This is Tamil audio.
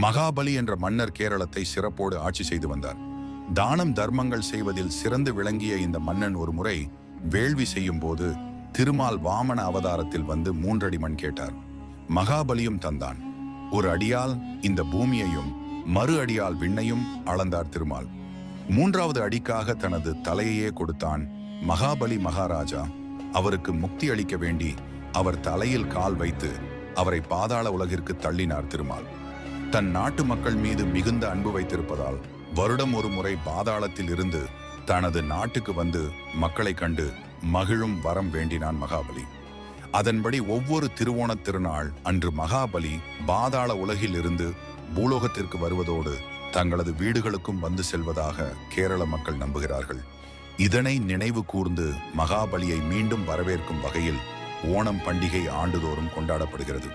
மகாபலி என்ற மன்னர் கேரளத்தை சிறப்போடு ஆட்சி செய்து வந்தார். தானம் தர்மங்கள் செய்வதில் சிறந்து விளங்கிய இந்த மன்னன் ஒரு முறை வேள்வி செய்யும் போது திருமால் வாமன அவதாரத்தில் வந்து 3 அடி மண் கேட்டார். மகாபலியும் தந்தான். ஒரு அடியால் இந்த பூமியையும் மறு அடியால் விண்ணையும் அளந்தார் திருமால். 3வது அடிக்காக தனது தலையையே கொடுத்தான் மகாபலி மகாராஜா. அவருக்கு முக்தி அளிக்க வேண்டி அவர் தலையில் கால் வைத்து அவரை பாதாள உலகிற்கு தள்ளினார் திருமால். தன் நாட்டு மக்கள் மீது மிகுந்த அன்பு வைத்திருப்பதால் வருடம் ஒரு முறை பாதாளத்தில் இருந்து தனது நாட்டுக்கு வந்து மக்களை கண்டு மகிழும் வரம் வேண்டினான் மகாபலி. அதன்படி ஒவ்வொரு திருவோணத் திருநாள் அன்று மகாபலி பாதாள உலகில் இருந்து பூலோகத்திற்கு வருவதோடு தங்களது வீடுகளுக்கும் வந்து செல்வதாக கேரள மக்கள் நம்புகிறார்கள். இதனை நினைவு கூர்ந்து மகாபலியை மீண்டும் வரவேற்கும் வகையில் ஓணம் பண்டிகை ஆண்டுதோறும் கொண்டாடப்படுகிறது.